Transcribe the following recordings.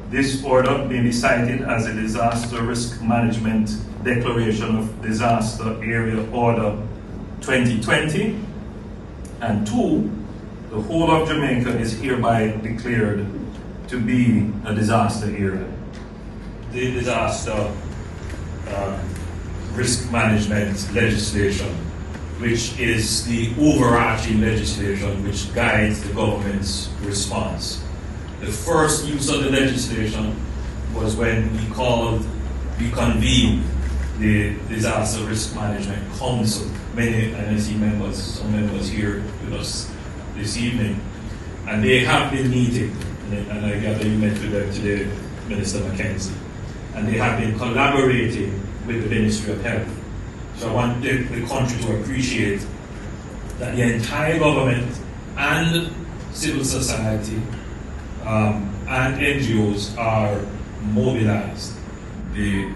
This order may be cited as a Disaster Risk Management Declaration of Disaster Area Order 2020. And 2, the whole of Jamaica is hereby declared to be a disaster area. The Disaster Risk Management legislation, which is the overarching legislation which guides the government's response. The first use of the legislation was when we convened the Disaster Risk Management Council. Many, and I see some members here with us this evening, and they have been meeting, and I gather you met with them today, Minister Mackenzie, and they have been collaborating with the Ministry of Health. So I want the country to appreciate that the entire government and civil society and NGOs are mobilized. The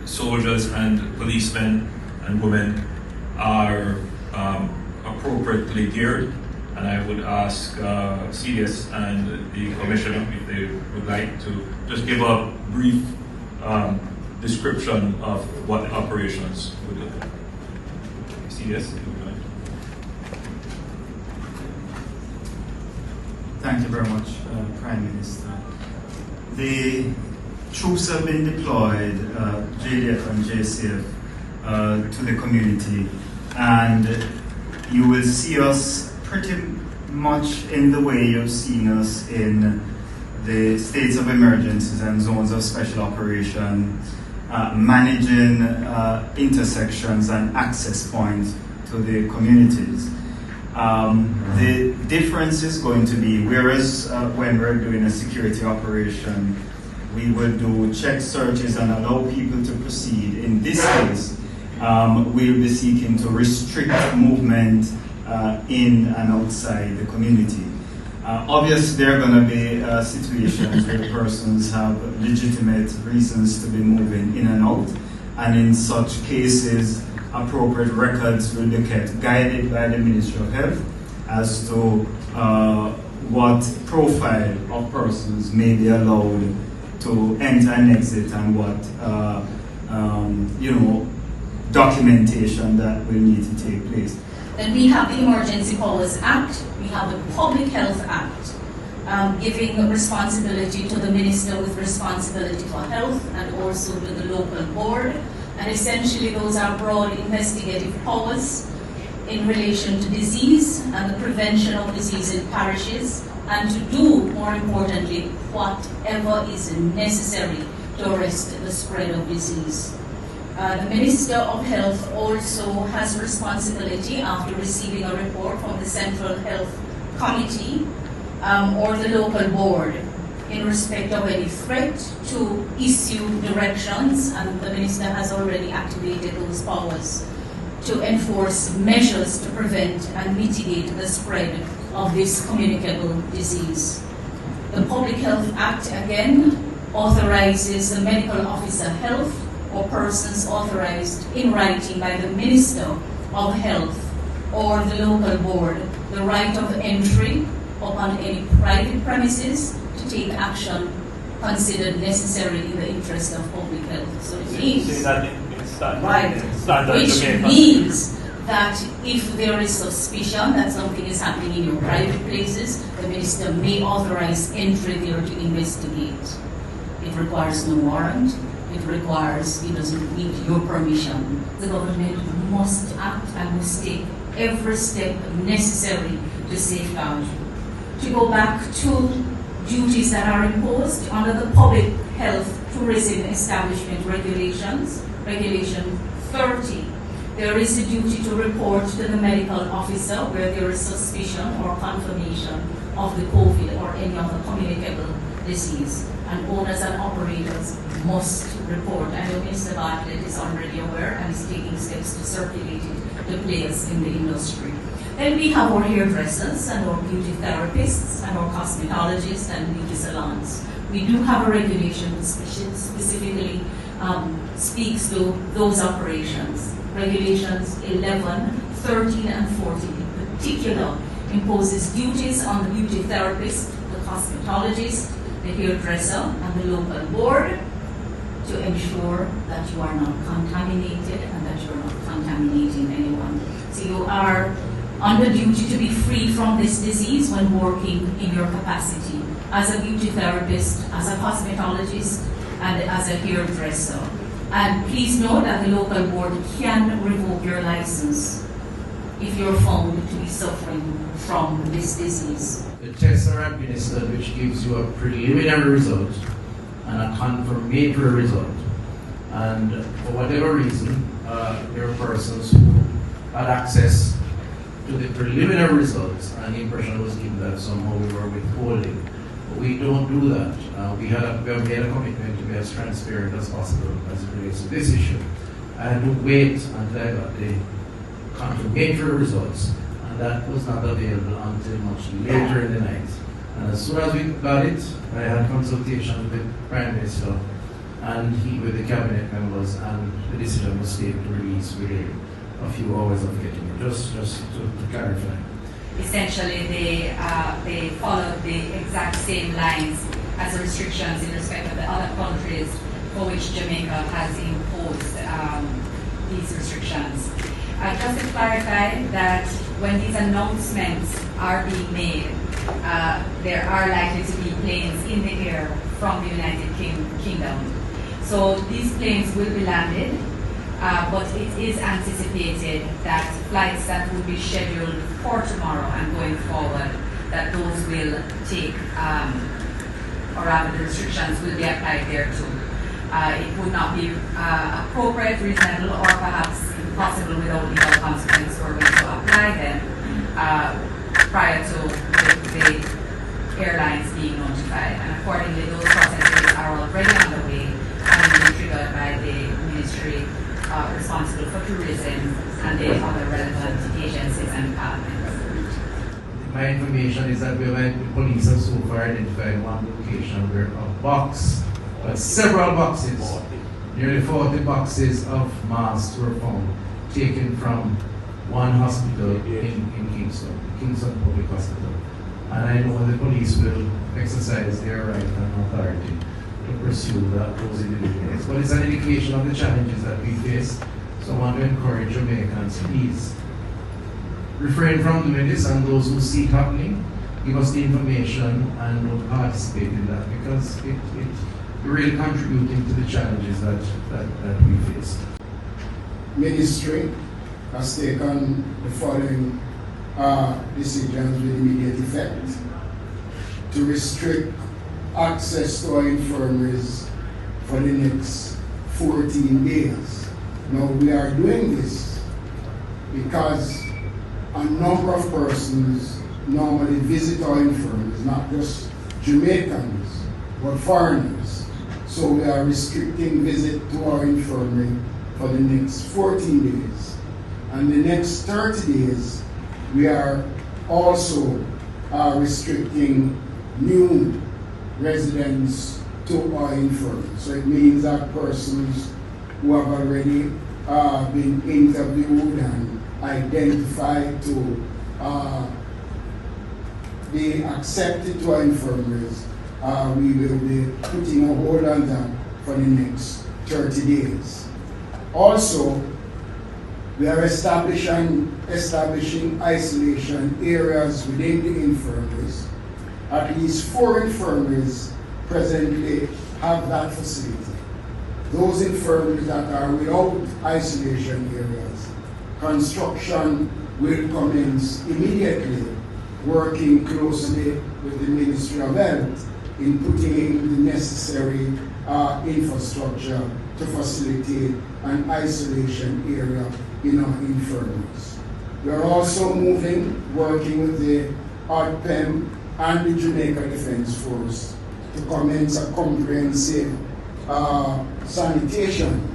soldiers and policemen and women are appropriately geared, and I would ask CS and the Commissioner if they would like to just give a brief description of what the operations would look like. CS, if you would like. Thank you very much, Prime Minister. The troops have been deployed, JDF and JCF, to the community, and you will see us pretty much in the way you've seen us in the states of emergencies and zones of special operation, managing intersections and access points to the communities. The difference is going to be, whereas when we're doing a security operation, we will do check searches and allow people to proceed. In this case, we'll be seeking to restrict movement in and outside the community. Obviously, there are going to be situations where persons have legitimate reasons to be moving in and out, and in such cases, appropriate records will be kept, guided by the Ministry of Health as to what profile of persons may be allowed to enter and exit, and what documentation that will need to take place. Then we have the Emergency Powers Act, we have the Public Health Act, giving responsibility to the Minister with responsibility for health and also to the local board. And essentially those are broad investigative powers in relation to disease and the prevention of disease in parishes, and to do, more importantly, whatever is necessary to arrest the spread of disease. The Minister of Health also has responsibility, after receiving a report from the Central Health Committee or the local board, in respect of any threat, to issue directions, and the Minister has already activated those powers to enforce measures to prevent and mitigate the spread of this communicable disease. The Public Health Act, again, authorizes the medical officer health or persons authorized in writing by the Minister of Health or the local board the right of entry upon any private premises to take action considered necessary in the interest of public health. So it means, which means that if there is suspicion that something is happening in your private places, the Minister may authorize entry there to investigate. It requires no warrant. It doesn't need your permission. The government must act and must take every step necessary to safeguard. To go back to duties that are imposed under the Public Health Tourism Establishment Regulations, Regulation 30, there is a duty to report to the medical officer where there is suspicion or confirmation of the COVID or any other communicable disease, and owners and operators must report. I know Mr. Bartlett is already aware and is taking steps to circulate it to players in the industry. Then we have our hairdressers and our beauty therapists and our cosmetologists and beauty salons. We do have a regulation that specifically speaks to those operations. Regulations 11, 13, and 14 in particular imposes duties on the beauty therapist, the cosmetologist, the the hairdresser, and the local board to ensure that you are not contaminated and that you are not contaminating anyone. So you are under duty to be free from this disease when working in your capacity as a beauty therapist, as a cosmetologist, and as a hairdresser. And please know that the local board can revoke your license if you're found to be suffering from this disease. The tests are administered, which gives you a preliminary result and a confirmatory result. And for whatever reason, there are persons who had access to the preliminary results, and the impression was given that somehow we were withholding. But we don't do that. We have made a commitment to be as transparent as possible as it relates to this issue. I had to wait until I got the confirmatory results, and that was not available until much later in the night. And as soon as we got it, I had consultation with the Prime Minister and he with the cabinet members, and the decision was taken to release within a few hours of getting it. Just to clarify. Essentially, they followed the exact same lines as the restrictions in respect of the other countries for which Jamaica has imposed these restrictions. Just to clarify that when these announcements are being made, there are likely to be planes in the air from the United Kingdom. So these planes will be landed, but it is anticipated that flights that will be scheduled for tomorrow and going forward, that those will take, or rather the restrictions will be applied there too. It would not be appropriate, reasonable, or perhaps impossible without legal consequence for us to apply them prior to the airlines being notified. And accordingly, those processes are already underway and being triggered by the ministry responsible for tourism and the other relevant agencies and departments. My information is that the police have so far identified one location where a box, several boxes, nearly 40 boxes of masks were found, taken from one hospital in Kingston Public Hospital. And I know the police will exercise their right and authority to pursue those individuals. But it's an indication of the challenges that we face. So I want to encourage Jamaicans, please refrain from doing this, and those who see it happening, give us the information and don't participate in that, because it really contributing to the challenges that we face. Ministry has taken the following decisions with immediate effect to restrict access to our infirmaries for the next 14 days. Now, we are doing this because a number of persons normally visit our infirmaries, not just Jamaicans, but foreigners. So we are restricting visit to our infirmary for the next 14 days. And the next 30 days, we are also restricting new residents to our infirmary. So it means that persons who have already been interviewed and identified to be accepted to our infirmaries, we will be putting a hold on that for the next 30 days. Also, we are establishing isolation areas within the infirmaries. At least 4 infirmaries presently have that facility. Those infirmaries that are without isolation areas, construction will commence immediately, working closely with the Ministry of Health in putting in the necessary infrastructure to facilitate an isolation area in our infirmaries. We are also working with the RPEM and the Jamaica Defence Force to commence a comprehensive sanitation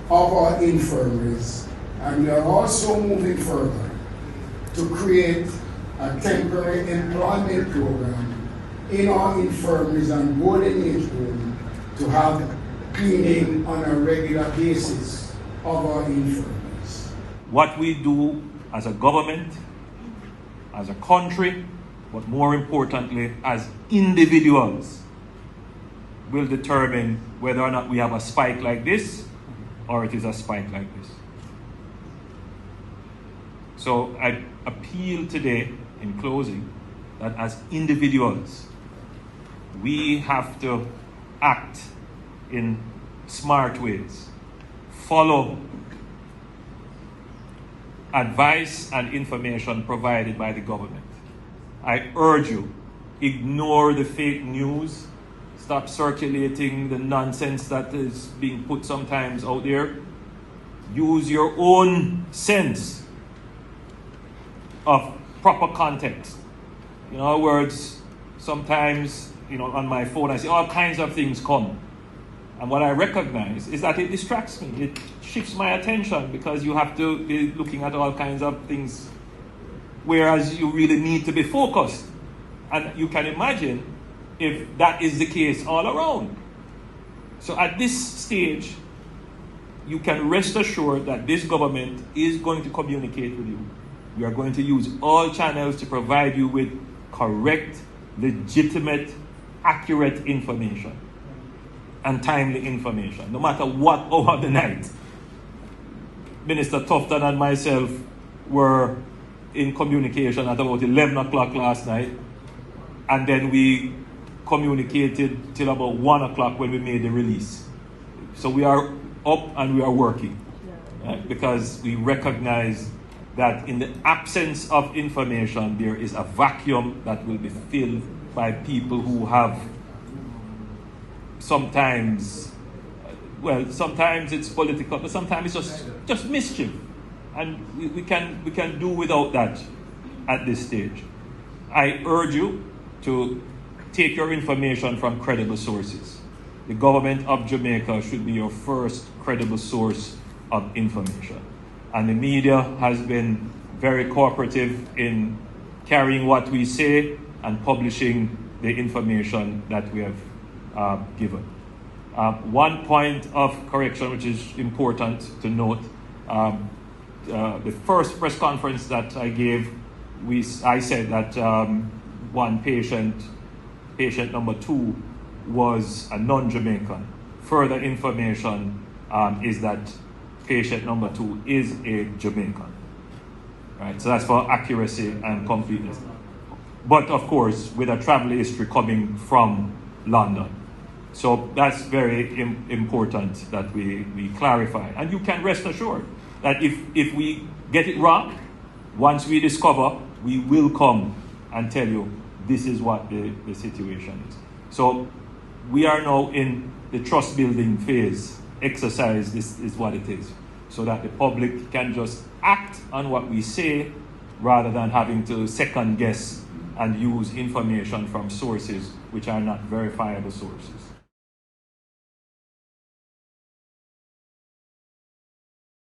of our infirmaries. And we are also moving further to create a temporary employment program in our infirmaries and boarding age home to have cleaning on a regular basis of our infirmaries. What we do as a government, as a country, but more importantly as individuals, will determine whether or not we have a spike like this or it is a spike like this. So I appeal today, in closing, that as individuals, we have to act in smart ways, follow advice and information provided by the government. I urge you, ignore the fake news, stop circulating the nonsense that is being put sometimes out there. Use your own sense of proper context. In other words, sometimes, on my phone I see all kinds of things come. And what I recognize is that it distracts me. It shifts my attention because you have to be looking at all kinds of things, whereas you really need to be focused. And you can imagine if that is the case all around. So at this stage, you can rest assured that this government is going to communicate with you. We are going to use all channels to provide you with correct, legitimate, accurate information and timely information, no matter what hour of the night. Minister Tufton and myself were in communication at about 11 o'clock last night, and then we communicated till about 1 o'clock when we made the release. So we are up and we are working, right? Because we recognize that in the absence of information, there is a vacuum that will be filled by people who have sometimes it's political, but sometimes it's just mischief. And we can do without that at this stage. I urge you to take your information from credible sources. The government of Jamaica should be your first credible source of information. And the media has been very cooperative in carrying what we say and publishing the information that we have given. One point of correction, which is important to note, the first press conference that I gave, I said that one patient number 2, was a non-Jamaican. Further information is that patient number 2 is a Jamaican. Right, so that's for accuracy and completeness. But of course, with a travel history coming from London. So that's very important that we clarify. And you can rest assured that if we get it wrong, once we discover, we will come and tell you this is what the situation is. So we are now in the trust building phase exercise. This is what it is, so that the public can just act on what we say rather than having to second guess and use information from sources which are not verifiable sources.